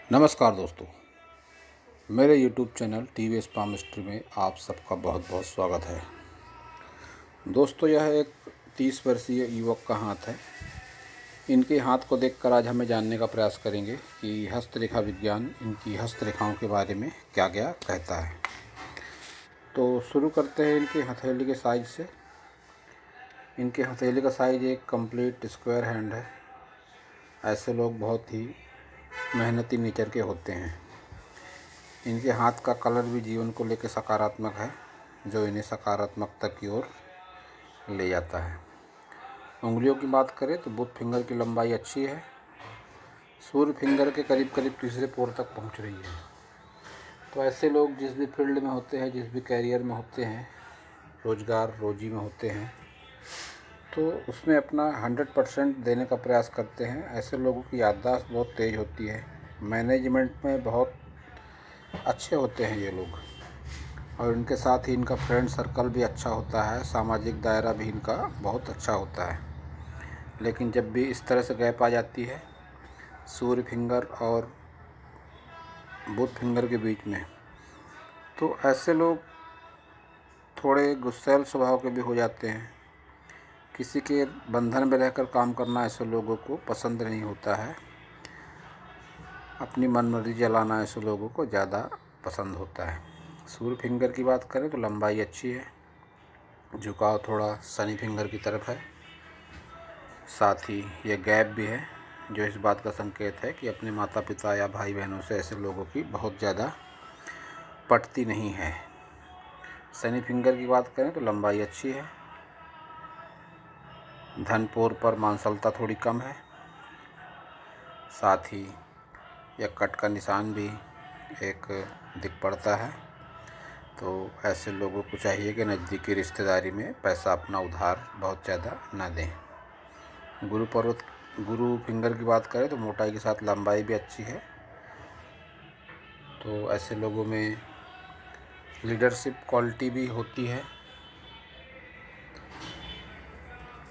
नमस्कार दोस्तों, मेरे YouTube channel TVS palm history में आप सबका बहुत बहुत स्वागत है। दोस्तों, यह एक 30 वर्षीय युवक का हाथ है। इनके हाथ को देखकर आज हमें जानने का प्रयास करेंगे कि हस्तरेखा विज्ञान इनकी हस्तरेखाओं के बारे में क्या क्या कहता है। तो शुरू करते हैं इनके हथेली के साइज से। इनके हथेली का साइज एक कंप्लीट स्क्वायर हैंड है। ऐसे लोग बहुत ही मेहनती नेचर के होते हैं। इनके हाथ का कलर भी जीवन को लेकर सकारात्मक है, जो इन्हें सकारात्मकता की ओर ले जाता है। उंगलियों की बात करें तो बुध फिंगर की लंबाई अच्छी है। सूर्य फिंगर के करीब करीब तीसरे पोर तक पहुंच रही है। तो ऐसे लोग जिस भी फील्ड में होते हैं, जिस भी कैरियर में होते हैं, रोजगार रोजी में होते हैं, तो उसमें अपना 100% देने का प्रयास करते हैं। ऐसे लोगों की याददाश्त बहुत तेज़ होती है। मैनेजमेंट में बहुत अच्छे होते हैं ये लोग, और इनके साथ ही इनका फ्रेंड सर्कल भी अच्छा होता है। सामाजिक दायरा भी इनका बहुत अच्छा होता है। लेकिन जब भी इस तरह से गैप आ जाती है सूर्य फिंगर और बुध फिंगर के बीच में, तो ऐसे लोग थोड़े गुस्सैल स्वभाव के भी हो जाते हैं। किसी के बंधन में रहकर काम करना ऐसे लोगों को पसंद नहीं होता है। अपनी मनमर्जी चलाना ऐसे लोगों को ज़्यादा पसंद होता है। सूर्य फिंगर की बात करें तो लंबाई अच्छी है, झुकाव थोड़ा शनि फिंगर की तरफ है। साथ ही यह गैप भी है, जो इस बात का संकेत है कि अपने माता पिता या भाई बहनों से ऐसे लोगों की बहुत ज़्यादा पटती नहीं है। शनि फिंगर की बात करें तो लंबाई अच्छी है। धनपोर पर मांसलता थोड़ी कम है। साथ ही यह कट का निशान भी एक दिख पड़ता है। तो ऐसे लोगों को चाहिए कि नज़दीकी रिश्तेदारी में पैसा अपना उधार बहुत ज़्यादा ना दें। गुरु फिंगर की बात करें तो मोटाई के साथ लंबाई भी अच्छी है। तो ऐसे लोगों में लीडरशिप क्वालिटी भी होती है,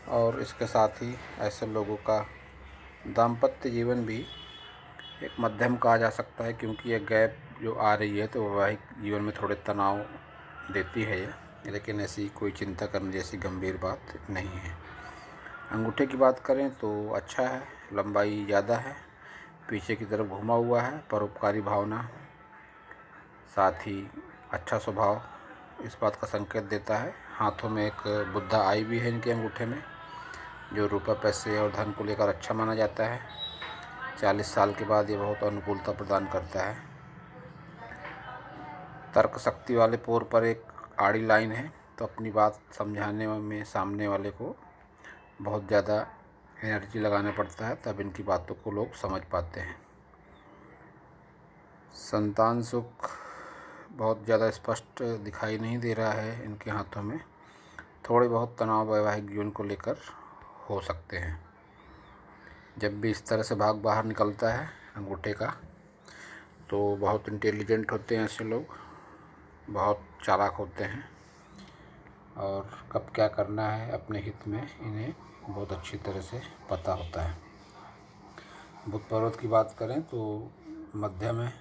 और इसके साथ ही ऐसे लोगों का दाम्पत्य जीवन भी एक मध्यम कहा जा सकता है, क्योंकि ये गैप जो आ रही है तो वैवाहिक जीवन में थोड़े तनाव देती है ये, लेकिन ऐसी कोई चिंता करने जैसी गंभीर बात नहीं है। अंगूठे की बात करें तो अच्छा है, लंबाई ज़्यादा है, पीछे की तरफ घुमा हुआ है। परोपकारी भावना, साथ ही अच्छा स्वभाव इस बात का संकेत देता है। हाथों में एक बुद्धा आई भी है इनके अंगूठे में, जो रुपये पैसे और धन को लेकर अच्छा माना जाता है। 40 साल के बाद ये बहुत अनुकूलता प्रदान करता है। तर्क शक्ति वाले पोर पर एक आड़ी लाइन है, तो अपनी बात समझाने में सामने वाले को बहुत ज़्यादा एनर्जी लगाना पड़ता है, तब इनकी बातों को लोग समझ पाते हैं। संतान सुख बहुत ज़्यादा स्पष्ट दिखाई नहीं दे रहा है इनके हाथों में। थोड़े बहुत तनाव वैवाहिक जीवन को लेकर हो सकते हैं। जब भी इस तरह से भाग बाहर निकलता है अंगूठे का, तो बहुत इंटेलिजेंट होते हैं ऐसे लोग, बहुत चालाक होते हैं, और कब क्या करना है अपने हित में इन्हें बहुत अच्छी तरह से पता होता है। बुध पर्वत की बात करें तो मध्यम है,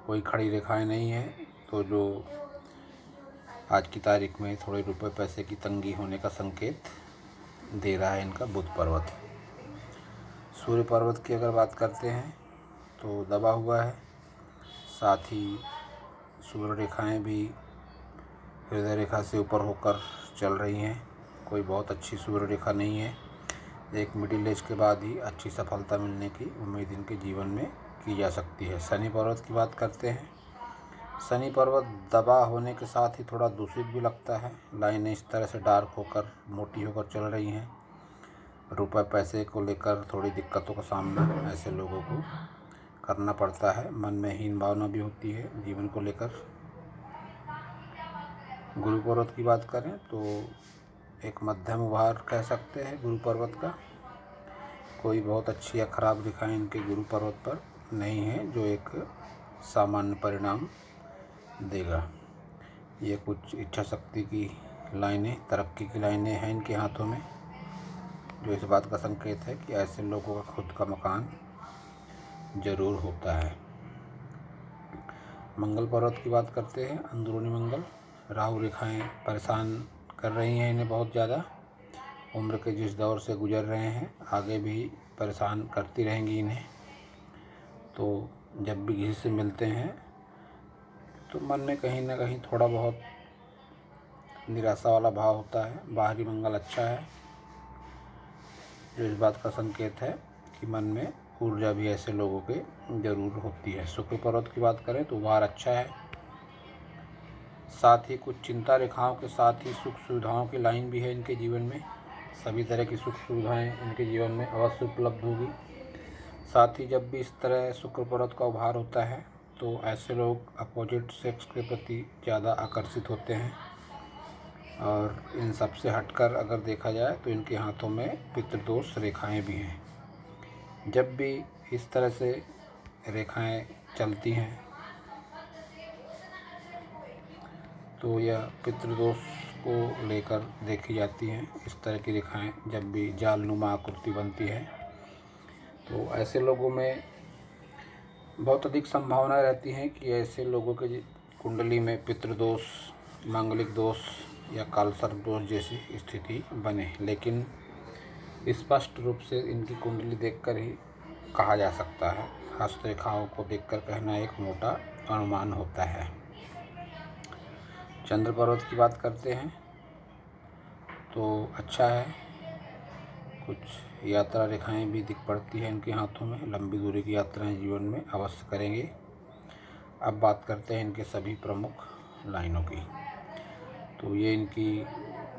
कोई खड़ी रेखाएं नहीं है, तो जो आज की तारीख में थोड़े रुपए पैसे की तंगी होने का संकेत दे रहा है इनका बुध पर्वत। सूर्य पर्वत की अगर बात करते हैं तो दबा हुआ है। साथ ही सूर्य रेखाएं भी हृदय रेखा से ऊपर होकर चल रही हैं। कोई बहुत अच्छी सूर्य रेखा नहीं है। एक मिडिल एज के बाद ही अच्छी सफलता मिलने की उम्मीद इनके जीवन में की जा सकती है। शनि पर्वत की बात करते हैं। शनि पर्वत दबा होने के साथ ही थोड़ा दूषित भी लगता है। लाइनें इस तरह से डार्क होकर मोटी होकर चल रही हैं। रुपए पैसे को लेकर थोड़ी दिक्कतों का सामना ऐसे लोगों को करना पड़ता है। मन में हीन भावना भी होती है जीवन को लेकर। गुरु पर्वत की बात करें तो एक मध्यम उभार कह सकते हैं गुरु पर्वत का। कोई बहुत अच्छी या खराब रेखाएं इनके गुरु पर्वत पर नहीं है, जो एक सामान्य परिणाम देगा। ये कुछ इच्छा शक्ति की लाइनें, तरक्की की लाइनें हैं इनके हाथों में, जो इस बात का संकेत है कि ऐसे लोगों का खुद का मकान ज़रूर होता है। मंगल पर्वत की बात करते हैं, अंदरूनी मंगल। राहु रेखाएं परेशान कर रही हैं इन्हें बहुत ज़्यादा। उम्र के जिस दौर से गुजर रहे हैं आगे भी परेशान करती रहेंगी इन्हें। तो जब भी किसी से मिलते हैं तो मन में कहीं ना कहीं थोड़ा बहुत निराशा वाला भाव होता है। बाहरी मंगल अच्छा है, जो इस बात का संकेत है कि मन में ऊर्जा भी ऐसे लोगों के ज़रूर होती है। शुक्र पर्वत की बात करें तो उभार अच्छा है, साथ ही कुछ चिंता रेखाओं के साथ ही सुख सुविधाओं की लाइन भी है इनके जीवन में। सभी तरह की सुख सुविधाएं इनके जीवन में अवश्य उपलब्ध होगी। साथ ही जब भी इस तरह शुक्र पर्वत का उभार होता है तो ऐसे लोग अपोजिट सेक्स के प्रति ज़्यादा आकर्षित होते हैं। और इन सब से हटकर अगर देखा जाए तो इनके हाथों में पितृदोष रेखाएं भी हैं। जब भी इस तरह से रेखाएं चलती हैं तो यह पितृदोष को लेकर देखी जाती हैं। इस तरह की रेखाएं जब भी जालनुमा आकृति बनती है तो ऐसे लोगों में बहुत अधिक संभावना रहती है कि ऐसे लोगों के कुंडली में पितृदोष, मांगलिक दोष या कालसर्प दोष जैसी स्थिति बने। लेकिन स्पष्ट रूप से इनकी कुंडली देखकर ही कहा जा सकता है। हस्तरेखाओं को देखकर कहना एक मोटा अनुमान होता है। चंद्र पर्वत की बात करते हैं तो अच्छा है, कुछ यात्रा रेखाएं भी दिख पड़ती हैं इनके हाथों में। लंबी दूरी की यात्राएं जीवन में अवश्य करेंगे। अब बात करते हैं इनके सभी प्रमुख लाइनों की। तो ये इनकी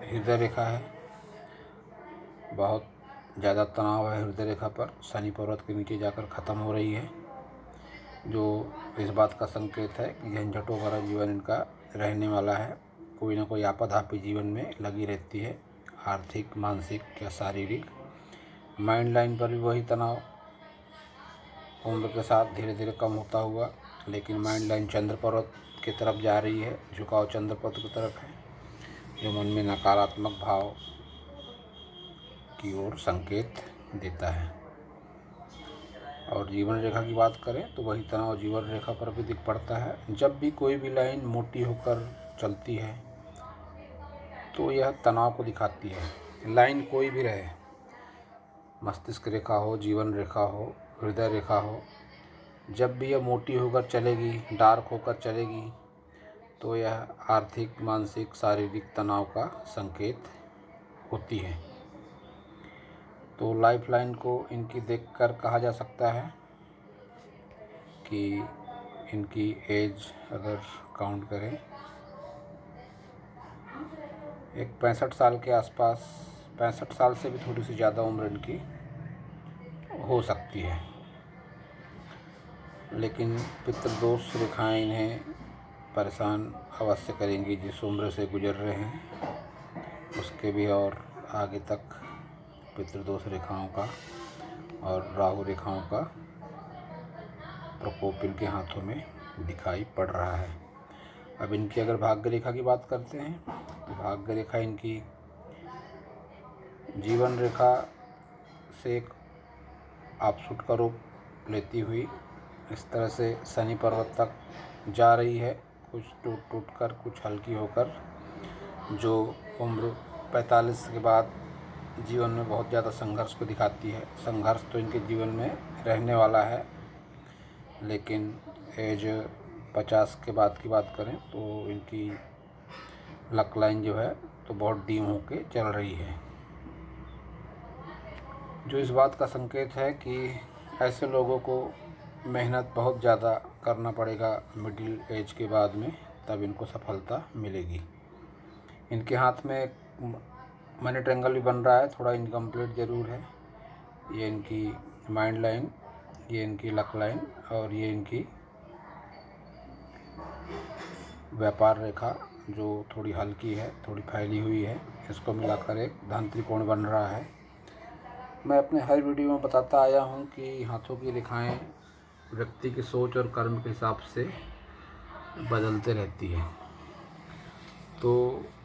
हृदय रेखा है, बहुत ज़्यादा तनाव है हृदय रेखा पर, शनि पर्वत के नीचे जाकर ख़त्म हो रही है, जो इस बात का संकेत है कि झंझटों भरा जीवन इनका रहने वाला है। कोई ना कोई आपाधापी जीवन में लगी रहती है, आर्थिक, मानसिक या शारीरिक। माइंड लाइन पर भी वही तनाव उम्र के साथ धीरे धीरे कम होता हुआ, लेकिन माइंड लाइन चंद्र पर्वत की तरफ जा रही है, झुकाव चंद्र पर्वत की तरफ है, जो मन में नकारात्मक भाव की ओर संकेत देता है। और जीवन रेखा की बात करें तो वही तनाव जीवन रेखा पर भी दिख पड़ता है। जब भी कोई भी लाइन मोटी होकर चलती है तो यह तनाव को दिखाती है। लाइन कोई भी रहे, मस्तिष्क रेखा हो, जीवन रेखा हो, हृदय रेखा हो, जब भी यह मोटी होकर चलेगी, डार्क होकर चलेगी तो यह आर्थिक, मानसिक, शारीरिक तनाव का संकेत होती है। तो लाइफ लाइन को इनकी देखकर कहा जा सकता है कि इनकी एज अगर काउंट करें एक 65 साल के आसपास, 65 साल से भी थोड़ी सी ज़्यादा उम्र इनकी हो सकती है। लेकिन पितृदोष रेखाएं इन्हें परेशान अवश्य करेंगी। जिस उम्र से गुजर रहे हैं उसके भी और आगे तक पितृदोष रेखाओं का और राहु रेखाओं का प्रकोप इनके हाथों में दिखाई पड़ रहा है। अब इनकी अगर भाग्य रेखा की बात करते हैं तो भाग्य रेखा इनकी जीवन रेखा से एक ऑफशूट का रूप लेती हुई इस तरह से शनि पर्वत तक जा रही है, कुछ टूट टूट कर, कुछ हल्की होकर, जो उम्र 45 के बाद जीवन में बहुत ज़्यादा संघर्ष को दिखाती है। संघर्ष तो इनके जीवन में रहने वाला है, लेकिन एज 50 के बाद की बात करें तो इनकी लक लाइन जो है तो बहुत डीम होके चल रही है, जो इस बात का संकेत है कि ऐसे लोगों को मेहनत बहुत ज़्यादा करना पड़ेगा मिडिल एज के बाद में, तब इनको सफलता मिलेगी। इनके हाथ में एक मनी ट्रायंगल भी बन रहा है, थोड़ा इनकम्प्लीट ज़रूर है। ये इनकी माइंड लाइन, ये इनकी लक लाइन और ये इनकी व्यापार रेखा जो थोड़ी हल्की है, थोड़ी फैली हुई है, इसको मिलाकर एक धन त्रिकोण बन रहा है। मैं अपने हर वीडियो में बताता आया हूँ कि हाथों की रेखाएं व्यक्ति की सोच और कर्म के हिसाब से बदलते रहती है। तो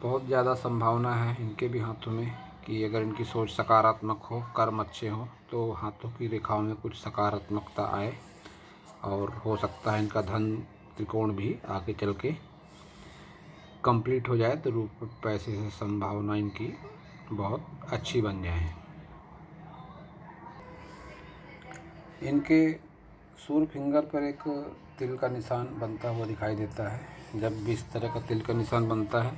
बहुत ज़्यादा संभावना है इनके भी हाथों में कि अगर इनकी सोच सकारात्मक हो, कर्म अच्छे हों, तो हाथों की रेखाओं में कुछ सकारात्मकता आए और हो सकता है इनका धन त्रिकोण भी आगे चल के कंप्लीट हो जाए तो पैसे से संभावना इनकी बहुत अच्छी बन जाए। इनके सूर्य फिंगर पर एक तिल का निशान बनता हुआ दिखाई देता है। जब भी इस तरह का तिल का निशान बनता है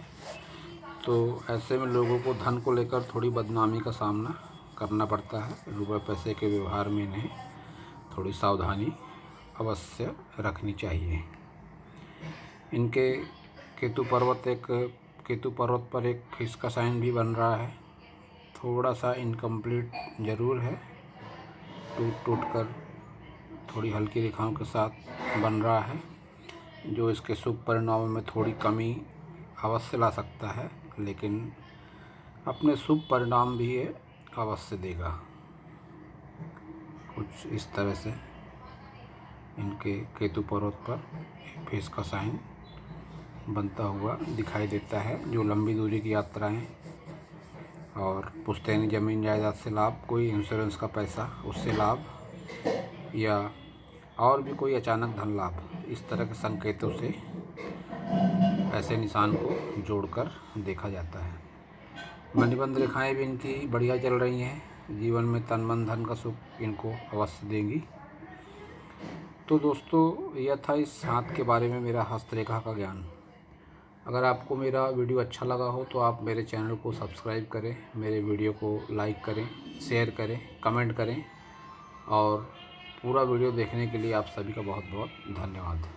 तो ऐसे में लोगों को धन को लेकर थोड़ी बदनामी का सामना करना पड़ता है। रुपए पैसे के व्यवहार में इन्हें थोड़ी सावधानी अवश्य रखनी चाहिए। इनके केतु पर्वत पर एक फिश का साइन भी बन रहा है। थोड़ा सा इनकम्प्लीट ज़रूर है, टूट कर थोड़ी हल्की रेखाओं के साथ बन रहा है, जो इसके शुभ परिणामों में थोड़ी कमी अवश्य ला सकता है, लेकिन अपने शुभ परिणाम भी ये अवश्य देगा। कुछ इस तरह से इनके केतु पर्वत पर फिश का साइन बनता हुआ दिखाई देता है। जो लंबी दूरी की यात्राएं और पुश्तैनी ज़मीन जायदाद से लाभ, कोई इंश्योरेंस का पैसा उससे लाभ, या और भी कोई अचानक धन लाभ, इस तरह के संकेतों से ऐसे निशान को जोड़कर देखा जाता है। मणिबंध रेखाएं भी इनकी बढ़िया चल रही हैं। जीवन में तन मन धन का सुख इनको अवश्य देंगी। तो दोस्तों, यह था इस हाथ के बारे में मेरा हस्तरेखा का ज्ञान। अगर आपको मेरा वीडियो अच्छा लगा हो तो आप मेरे चैनल को सब्सक्राइब करें, मेरे वीडियो को लाइक करें, शेयर करें, कमेंट करें, और पूरा वीडियो देखने के लिए आप सभी का बहुत बहुत धन्यवाद।